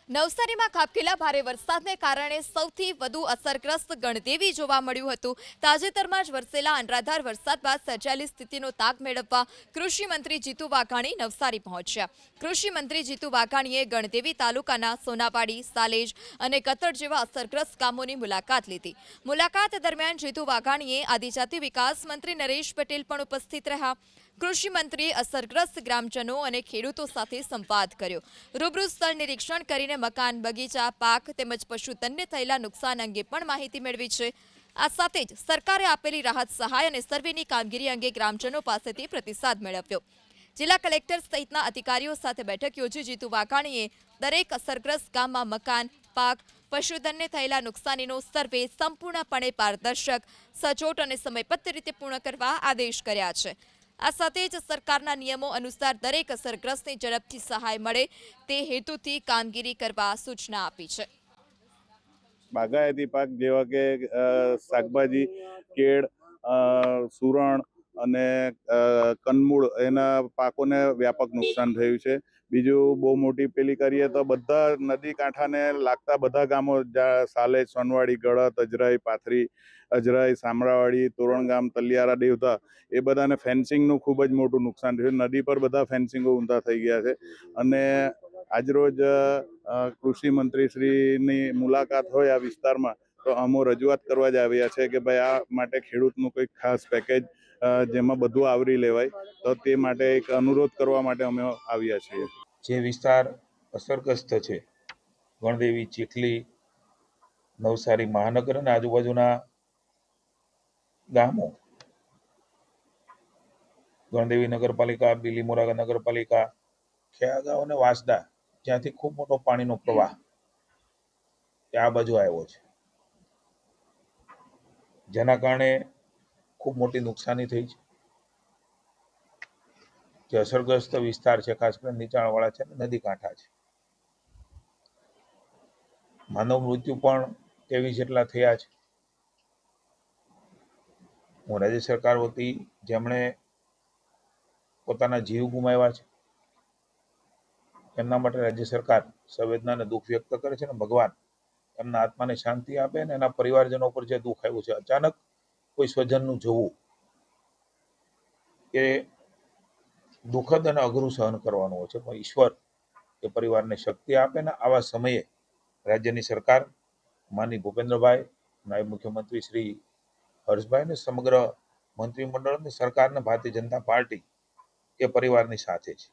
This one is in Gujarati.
નવસારીમાં ખાબકેલા ભારે વરસાદને કારણે સૌથી વધુ અસરગ્રસ્ત ગણદેવી જોવા મળ્યું હતું। તાજેતરમાં જ વરસેલા અનરાધાર વરસાદ બાદ સર્જાયેલી સ્થિતિનો તાગ મેળવવા કૃષિ મંત્રી જીતુ વાઘાણી નવસારી પહોંચ્યા। કૃષિ મંત્રી જીતુ વાઘાણીએ ગણદેવી તાલુકાના સોનાવાડી, સાલેજ અને કતડ જેવા અસરગ્રસ્ત ગામોની મુલાકાત લીધી। મુલાકાત દરમિયાન જીતુ વાઘાણીએ આદિજાતિ વિકાસ મંત્રી નરેશ પટેલ પણ ઉપસ્થિત રહ્યા। કૃષિ મંત્રીએ અસરગ્રસ્ત ગ્રામજનો અને ખેડૂતો સાથે સંવાદ કર્યો। રૂબરૂ સ્થળ નિરીક્ષણ કરીને મકાન, બગીચા, પાક તેમજ પશુધનને થયેલા નુકસાન અંગે પણ માહિતી મેળવી છે। આ સાથે જ સરકારે આપેલી રાહત સહાય અને સર્વેની કામગીરી અંગે ગ્રામજનો પાસેથી પ્રતિસાદ મેળવ્યો। જિલ્લા કલેક્ટર સહિતના અધિકારીઓ સાથે બેઠક યોજી જીતુ વાઘાણીએ દરેક અસરગ્રસ્ત ગામમાં મકાન, પાક, પશુધનને થયેલા નુકસાનીનો સર્વે સંપૂર્ણપણે પારદર્શક, સચોટ અને સમયબદ્ધ રીતે પૂર્ણ કરવા આદેશ કર્યા છે। આ સાથે જ સરકારના નિયમો અનુસાર દરેક અસરગ્રસ્તને ઝડપથી સહાય મળે તે હેતુથી કામગીરી કરવા સૂચના આપી છે। બાગાયતી પાક જેવા કે શાકભાજી, કેળ, સુરણ અને કંદમૂળ એના પાકોને વ્યાપક નુકસાન થયું છે। બીજું બહુ મોટી પેલી કરીએ તો બધા નદી કાંઠાને લાગતા બધા ગામો સાલેજ, સોનવાડી, ગળત, અજરાઈ, પાથરી, અજરાઈ, સામરાવાડી, તોરણગામ, તલિયારા, દેવતા એ બધાને ફેન્સિંગનું ખૂબ જ મોટું નુકસાન થયું। નદી પર બધા ફેન્સિંગો ઊંધા થઈ ગયા છે અને આજરોજ કૃષિ મંત્રી શ્રીની મુલાકાત હોય આ વિસ્તારમાં તો અમે રજૂઆત કરવા જ આવ્યા છે કે ભાઈ આ માટે ખેડૂતનું કોઈ ખાસ પેકેજ જેમાં બધું આવરી લેવાય તો તે માટે એક અનુરોધ કરવા માટે અમે આવ્યા છીએ। જે વિસ્તાર અસરગ્રસ્ત છે, ગણદેવી, ચીખલી, નવસારી મહાનગર અને આજુબાજુના ગામો, ગણદેવી નગરપાલિકા, બીલીમોરા નગરપાલિકા, ખેયાગાંવ અને વાંસદા, જ્યાંથી ખૂબ મોટો પાણીનો પ્રવાહ આ બાજુ આવ્યો છે, જેના કારણે ખૂબ મોટી નુકસાની થઈ છે। જે અસરગ્રસ્ત વિસ્તાર છે, ખાસ કરીને નીચાણવાળા છે, નદી કાંઠા છે, માનવ મૃત્યુ પણ 23 જેટલા થયા છે। હું રાજ્ય સરકાર વતી જેમણે પોતાના જીવ ગુમાવ્યા છે એમના માટે રાજ્ય સરકાર સંવેદના અને દુઃખ વ્યક્ત કરે છે અને ભગવાન એમના આત્માને શાંતિ આપે અને એના પરિવારજનો પર જે દુઃખ આવ્યું છે, અચાનક કોઈ સ્વજનનું જવું એ દુઃખદ અને અઘરું સહન કરવાનું હોય છે, પણ ઈશ્વર એ પરિવારને શક્તિ આપે ને આવા સમયે રાજ્યની સરકાર માનનીય ભૂપેન્દ્રભાઈ, નાયબ મુખ્યમંત્રી શ્રી હર્ષભાઈ અને સમગ્ર મંત્રીમંડળ અને સરકારને ભારતીય જનતા પાર્ટી એ પરિવારની સાથે છે।